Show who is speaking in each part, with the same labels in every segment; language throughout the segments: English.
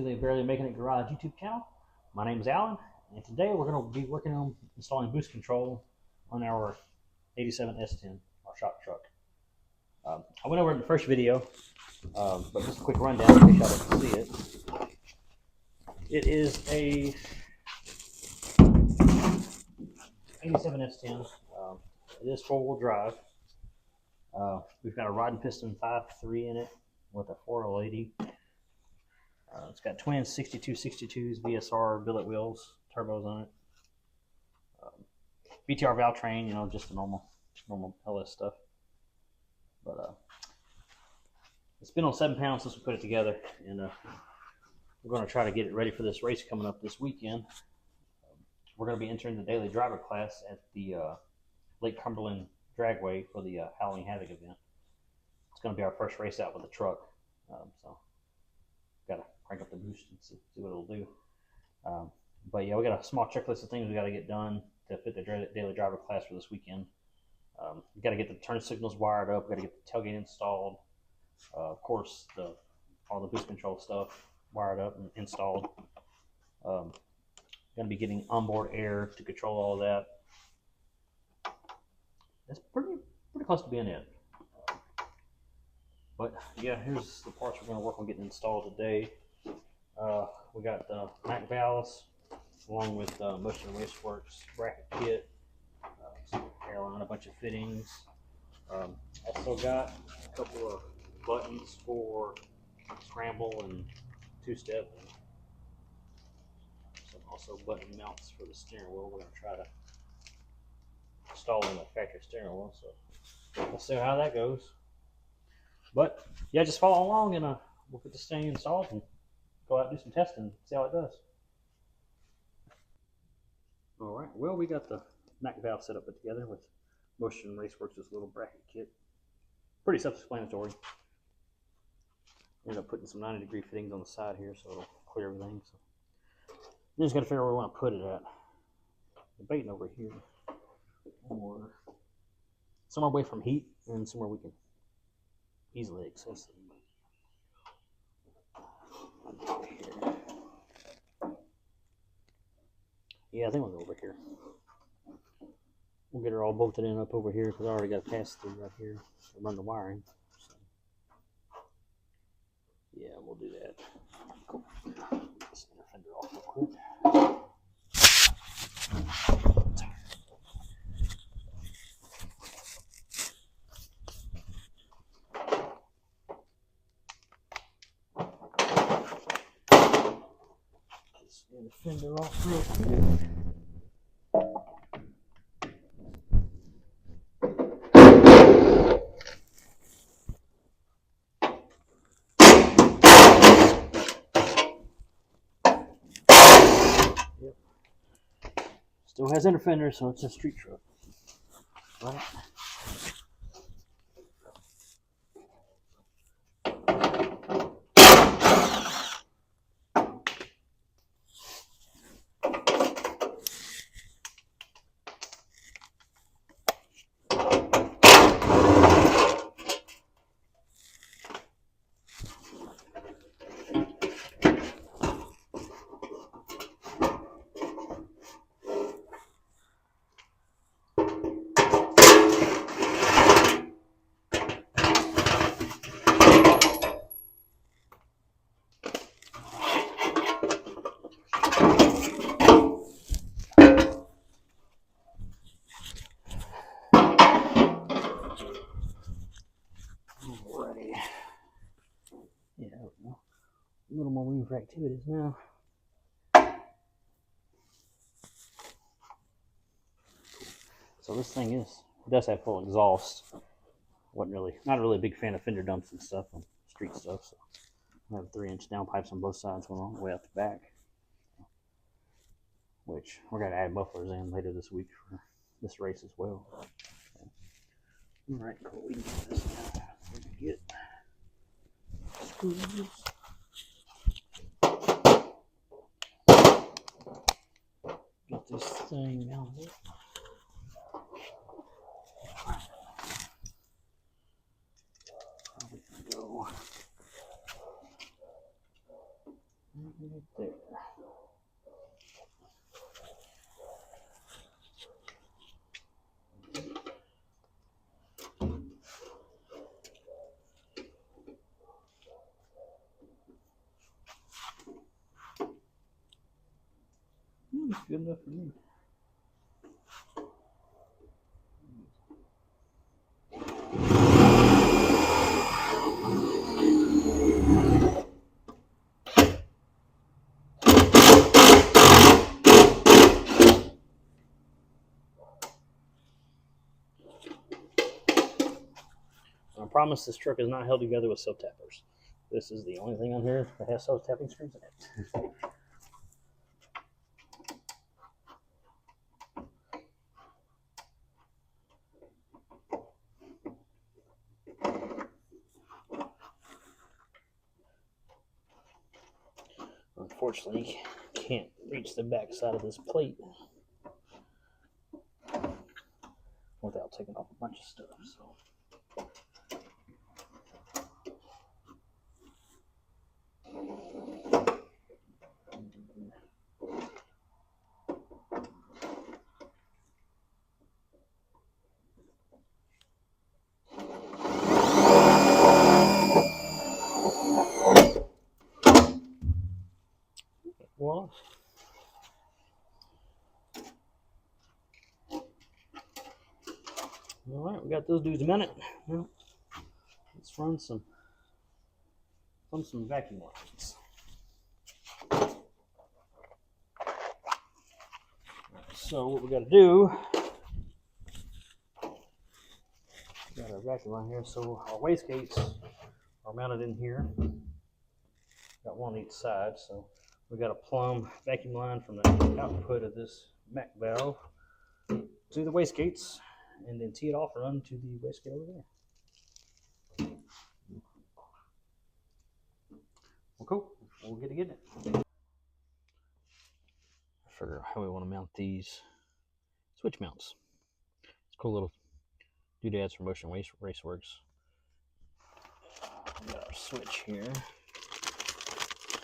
Speaker 1: to the Barely Making It Garage YouTube channel. My name is Alan, and today we're going to be working on installing boost control on our 87 S10, our shop truck. I went over it in the first video, but just a quick rundown in case y'all didn't see it. It is a 87 S10. It is four-wheel drive. We've got a rod and piston 5.3 in it with a 4L80. It's got twin 6262s, VSR billet wheels, turbos on it. BTR valve train, you know, just the normal LS stuff. But it's been on 7 pounds since we put it together, and we're going to try to get it ready for this race coming up this weekend. We're going to be entering the daily driver class at the Lake Cumberland Dragway for the Halloween Havoc event. It's going to be our first race out with the truck, so got to crank up the boost and see what it'll do. But yeah, we got a small checklist of things we got to get done to fit the daily driver class for this weekend. We got to get the turn signals wired up. We got to get the tailgate installed. Of course, all the boost control stuff wired up and installed. Going to be getting onboard air to control all of that. It's pretty close to being it. But yeah, here's the parts we're going to work on getting installed today. We got the Mac valves along with Motion and Raceworks bracket kit, some airline, a bunch of fittings. Also got a couple of buttons for scramble and two-step, and some also button mounts for the steering wheel. We're going to try to install in the factory steering wheel, so we'll see how that goes. But yeah, just follow along, and we'll get this thing installed and go out and do some testing and see how it does. All right, well, we got the Mac valve set up put together with Motion Raceworks' little bracket kit. Pretty self-explanatory. Ended up putting some 90-degree fittings on the side here so it'll clear everything. So then just got to figure out where we want to put it at. Debating over here, or somewhere away from heat and somewhere we can easily access it. Yeah, I think we'll go over here. We'll get her all bolted in up over here because I already got a pass through right here to run the wiring. So, yeah, we'll do that. Cool. Let's get the fender off real quick. Get the fender off real quick. Yep. Still has inner fender, so it's a street truck. Right. Alrighty. Yeah, a little more room for activities now. So this thing does have full exhaust. Not really a big fan of fender dumps and stuff on street stuff. So I have 3-inch downpipes on both sides going all the way out the back, which we're going to add mufflers in later this week for this race as well. So, all right, cool. We can get this now. We can get screws. Get this thing mounted. good enough for me. I promise this truck is not held together with self tappers. This is the only thing on here that has self tapping screws in it. Unfortunately, can't reach the back side of this plate without taking off a bunch of stuff. So. Voila. All right, we got those dudes mounted. Now, let's run some vacuum lines. So what we got to do, we got our vacuum line here. So our wastegates are mounted in here. Got one on each side. So we got a plumb vacuum line from the output of this MAC valve to the wastegates, and then tee it off and run to the wastegate over there. Well, cool. We'll get to getting it. Figure out how we want to mount these switch mounts. It's cool little doodads from Motion Raceworks. We got our switch here.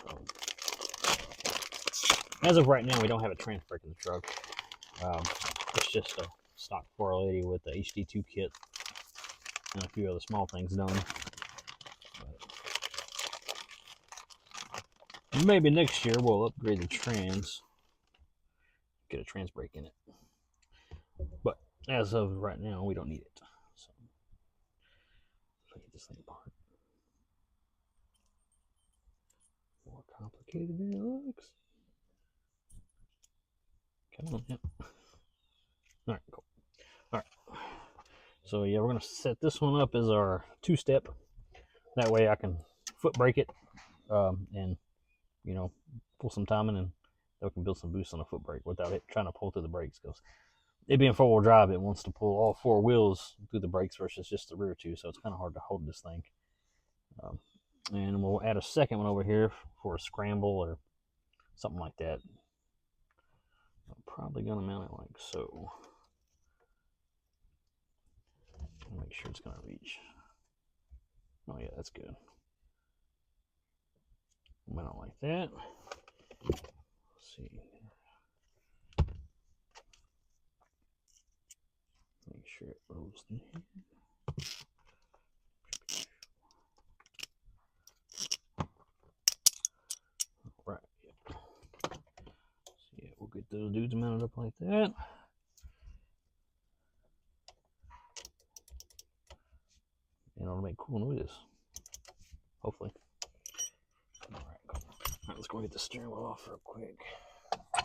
Speaker 1: So, as of right now, we don't have a trans brake in the truck. It's just a stock 480 with the HD2 kit and a few other small things done. But maybe next year we'll upgrade the trans. Get a trans brake in it, but as of right now we don't need it. So let's get this thing apart. More complicated than it looks. Come on, yep. All right, cool. All right, so yeah, we're gonna set this one up as our 2-step. That way I can foot brake it and pull some timing, and we can build some boost on a foot brake without it trying to pull through the brakes, because it being 4-wheel drive, it wants to pull all 4 wheels through the brakes versus just the rear 2, so it's kind of hard to hold this thing. And we'll add a second one over here for a scramble or something like that. I'm probably going to mount it like so. Make sure it's going to reach. Oh yeah, that's good. Mount it like that. See, make sure it rolls in here. All right, yeah. So yeah, we'll get those dudes mounted up like that. And it'll make cool noises, hopefully. All right, cool. All right, let's go get the steering wheel off real quick. I'm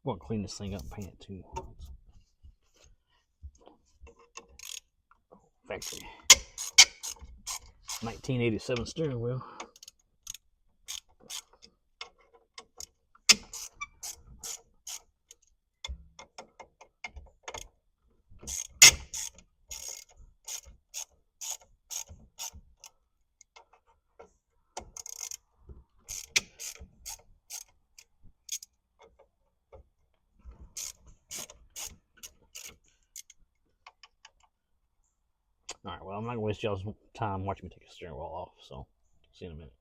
Speaker 1: going to clean this thing up and paint it too. Factory 1987 steering wheel. All right, well, I'm not going to waste y'all's time watching me take the steering wheel off, so see you in a minute.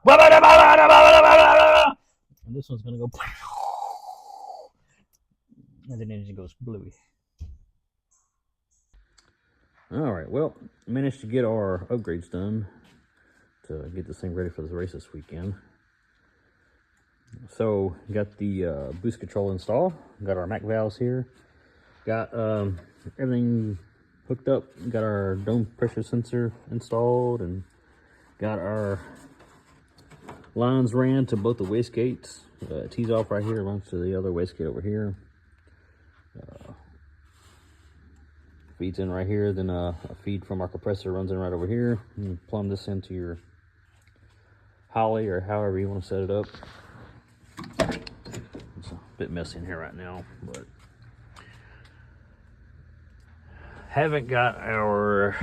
Speaker 1: And this one's gonna go, and then the engine goes bluey. All right, well, managed to get our upgrades done to get this thing ready for the race this weekend. So, got the boost control installed, got our MAC valves here, got everything hooked up, got our dome pressure sensor installed, and got our lines ran to both the wastegates. Tees off right here, runs to the other wastegate over here. Feeds in right here, then a feed from our compressor runs in right over here. You plumb this into your Holley or however you want to set it up. It's a bit messy in here right now, but haven't got our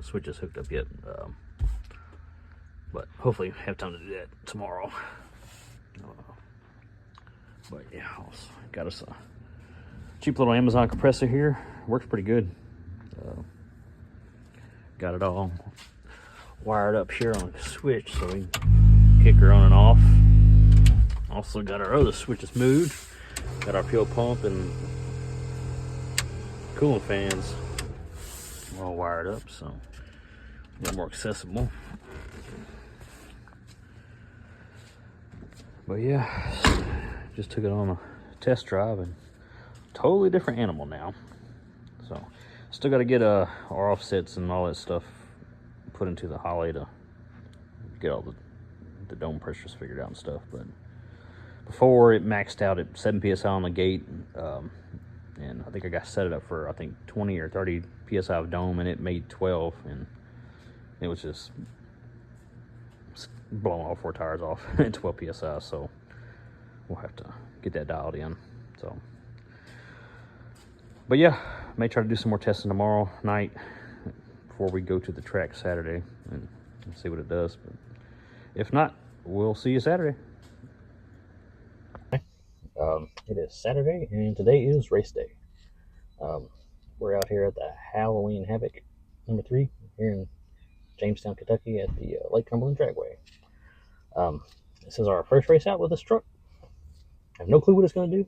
Speaker 1: switches hooked up yet, but hopefully have time to do that tomorrow. But yeah, got us a cheap little Amazon compressor here. Works pretty good. Got it all wired up here on a switch so we can kick her on and off. Also got our other switches moved. Got our fuel pump and cooling fans all wired up, so a little more accessible. But yeah, just took it on a test drive and totally different animal now. So still got to get our offsets and all that stuff put into the Holley to get all the dome pressures figured out and stuff. But before, it maxed out at 7 psi on the gate, and I think I got set it up for 20 or 30 psi of dome, and it made 12, and it was just blowing all 4 tires off at 12 psi. So we'll have to get that dialed in. So, but yeah, may try to do some more testing tomorrow night before we go to the track Saturday and see what it does. But if not, we'll see you Saturday. It is Saturday, and today is race day. We're out here at the Halloween Havoc number 3 here in Jamestown, Kentucky at the Lake Cumberland Dragway. This is our first race out with this truck. I have no clue what it's going to do.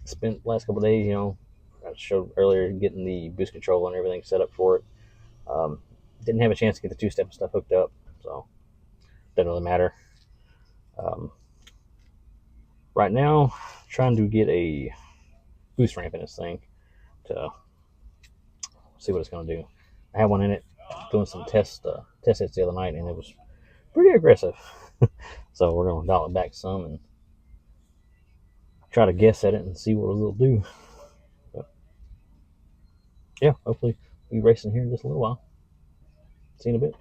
Speaker 1: Spent the last couple of days, I showed earlier, getting the boost control and everything set up for it. Didn't have a chance to get the two-step stuff hooked up, so doesn't really matter. Right now, trying to get a boost ramp in this thing to see what it's going to do. I had one in it, doing some test hits the other night, and it was pretty aggressive. So we're going to dial it back some and try to guess at it and see what it'll do. But yeah, hopefully we'll be racing here in just a little while. See you in a bit.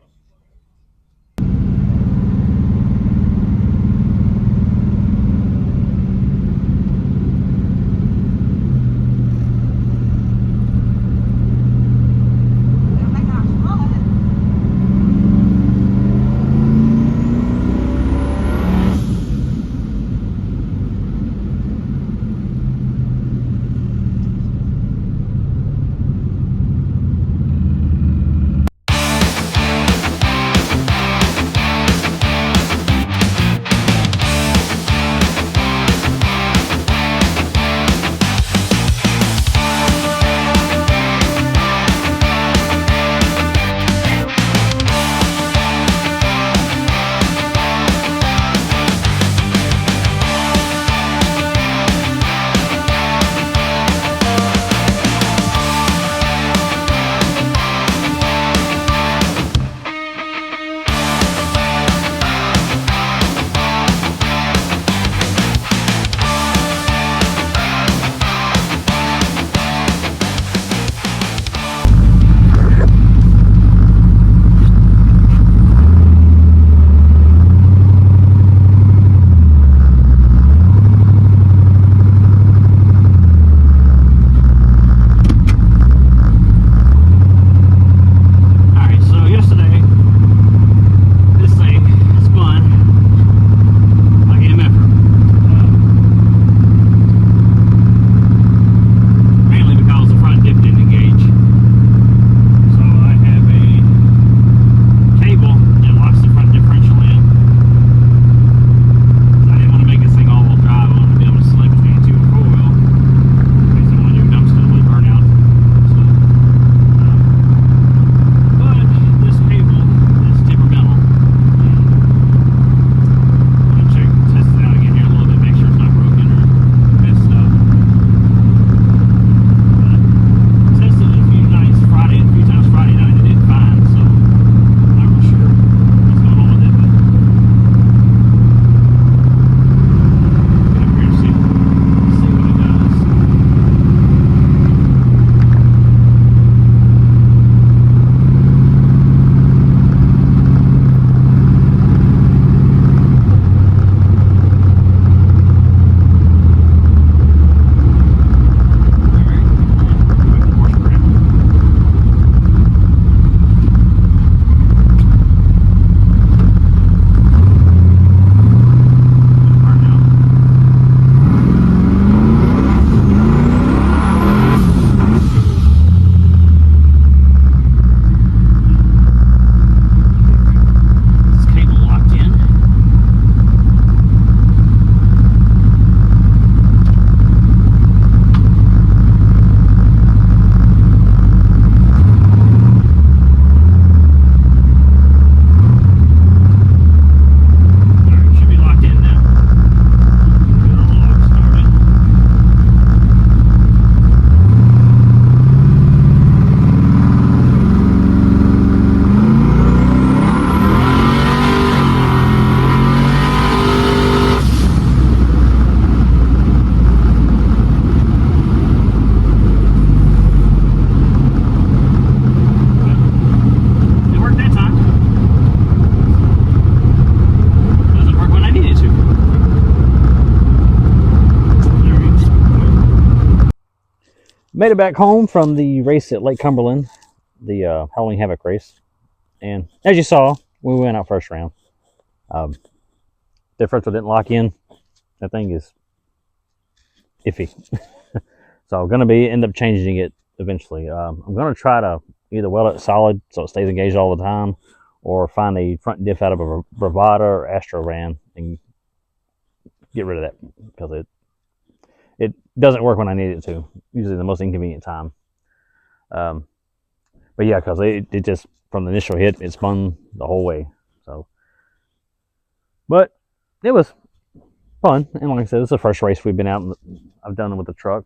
Speaker 1: Made it back home from the race at Lake Cumberland, the Halloween Havoc race. And as you saw, we went out first round. Differential didn't lock in. That thing is iffy. So I'm going to end up changing it eventually. I'm going to try to either weld it solid so it stays engaged all the time, or find a front diff out of a Bravada or Astro Ran and get rid of that, because it doesn't work when I need it to. Usually the most inconvenient time. But yeah, because it just, from the initial hit, it spun the whole way. So, but it was fun, and like I said, this is the first race we've been out. I've done it with the truck.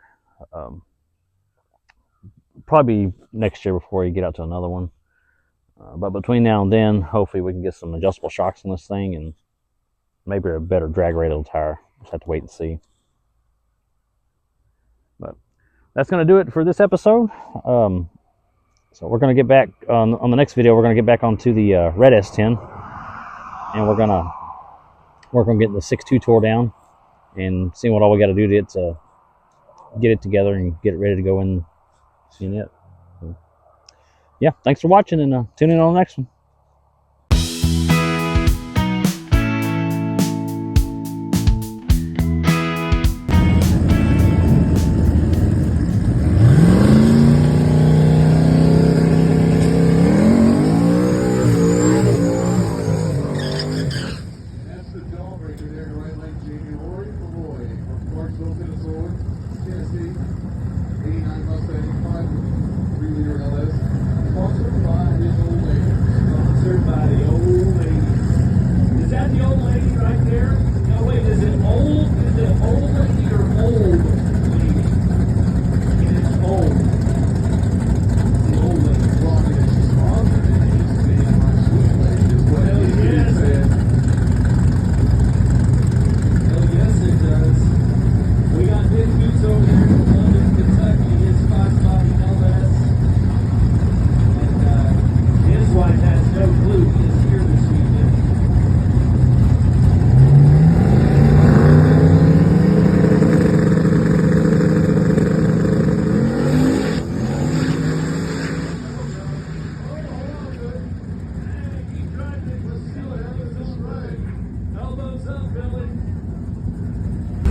Speaker 1: Probably next year before you get out to another one. But between now and then, hopefully we can get some adjustable shocks on this thing and maybe a better drag radial tire. Just have to wait and see. But that's going to do it for this episode. So we're going to get back on the next video. We're going to get back onto the red S10, and we're going to work on getting the 6.2 tore down and seeing what all we got to do to get it together and get it ready to go in it. So, yeah, thanks for watching, and tune in on the next one.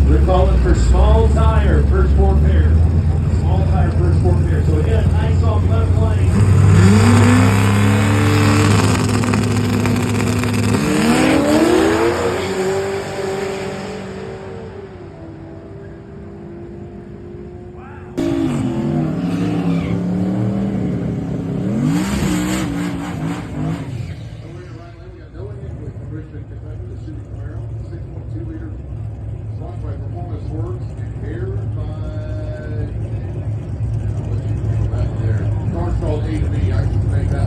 Speaker 2: We're calling for small tire, first four pair. Small tire, first four pair. So again, nice off left lane.
Speaker 3: A to B. I can make that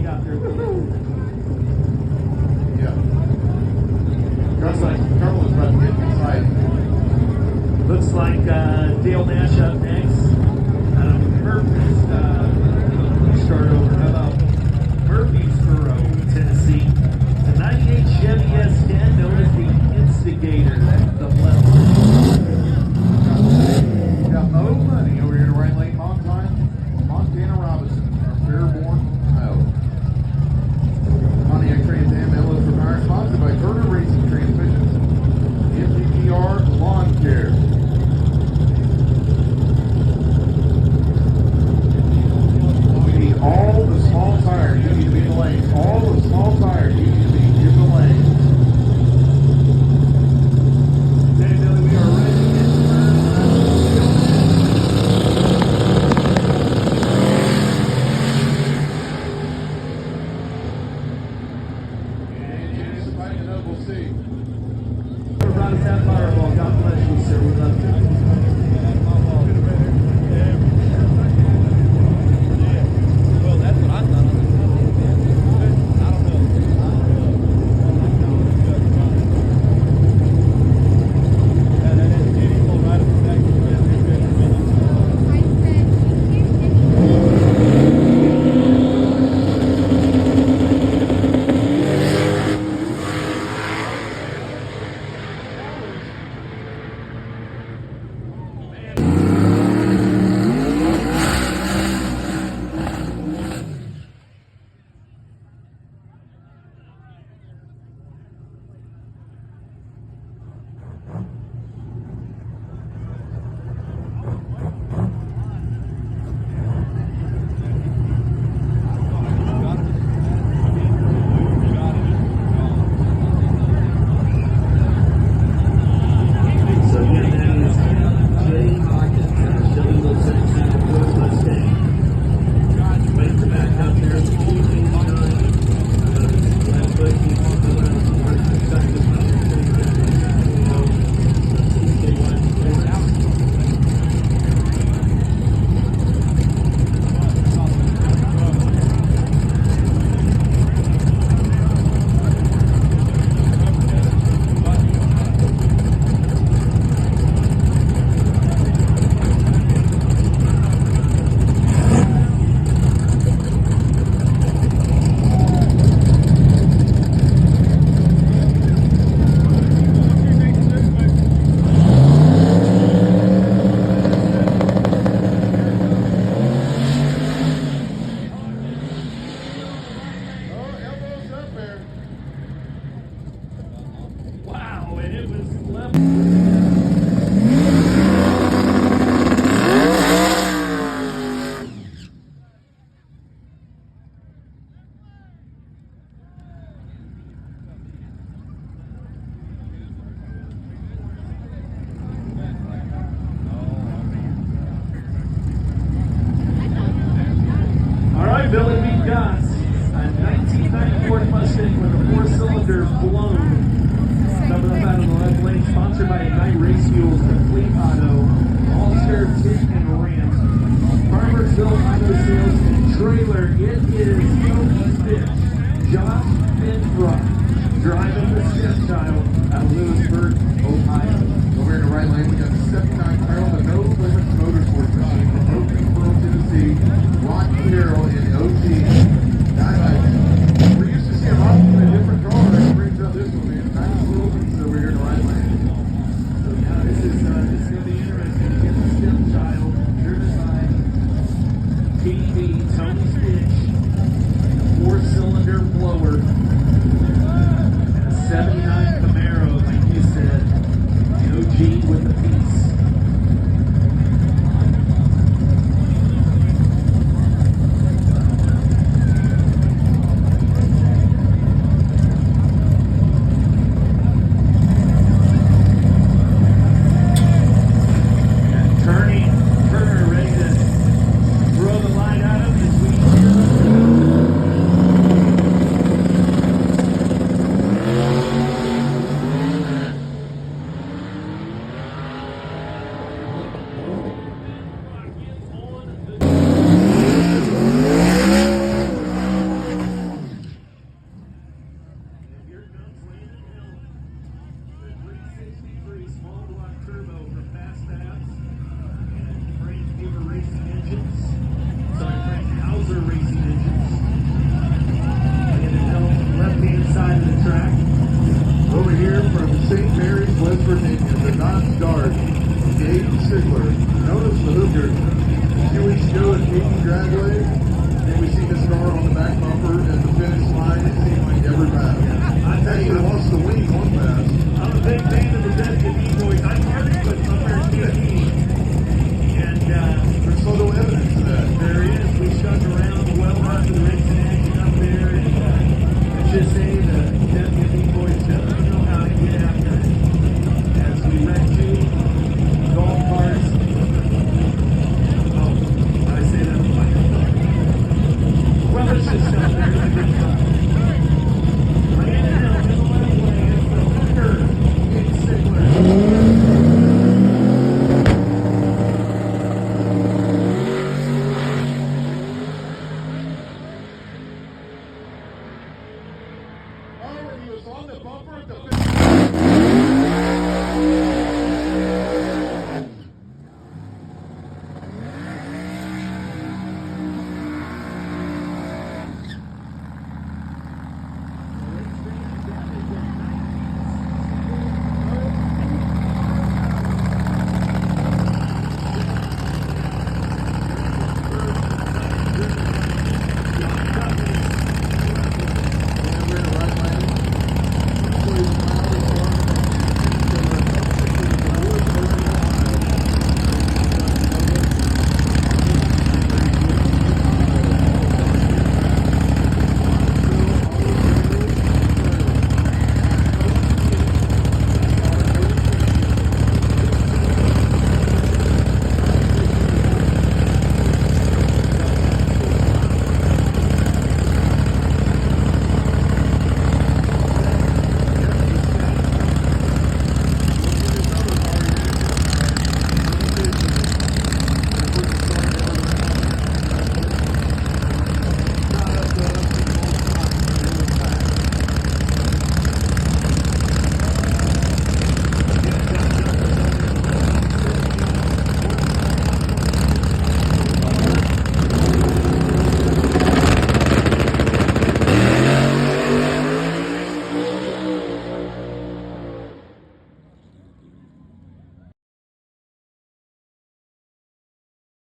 Speaker 2: out there.
Speaker 3: Yeah. Looks like trouble is about to get inside.
Speaker 2: Looks like Dale Nash up next. Murphy's, start over. How about Murfreesboro, Tennessee? The 98 Chevy S10, known as the Instigator. That's the left.
Speaker 3: Got no money over here to right lane, Montana Robinson from Fairborn, Ohio. Pontiac Trans Am LS for Power, sponsored by Turner Racing Transmissions, MTPR Lawn Care. We need all the small tires. You need to be in the lanes. All the small tires. You need to be in the lanes.
Speaker 2: Okay, Billy, we are ready to get
Speaker 3: And Janice, if I can know, we'll see.
Speaker 2: started. Brought us that fireball. God bless you, sir. We love you.
Speaker 4: Well, that's what I thought. I don't
Speaker 2: So again, that is Jay Hawkins, Chevy Little 17 Ford Mustang. Waiting to back up here at the 289. Last foot, he's around the mark. Second is not
Speaker 3: Oh, elbows up there.
Speaker 2: wow, and it was left. All right, Billy, we've got a 1994 Mustang with a four-cylinder blown. Coming up out of the left lane, sponsored by Ignite Race Fuels, Complete Auto, All-Star Tint and Ramp, Farmersville Auto Sales and Trailer. It is Toby Fish, Josh Finbrook, driving the stepchild out of Lewisburg, Ohio.
Speaker 3: Over here in the right lane, we got the 79 Carroll, the No Limits Motorsports machine from Murfreesboro, Tennessee. Ron Carroll in the OT. We used to see him often in a different car. He brings out this one, man. Nice little piece over here in the right lane.
Speaker 2: So now this is
Speaker 3: Ziegler. Notice the hooker 2 weeks ago at Katy Dragway, and we see the star on the back bumper and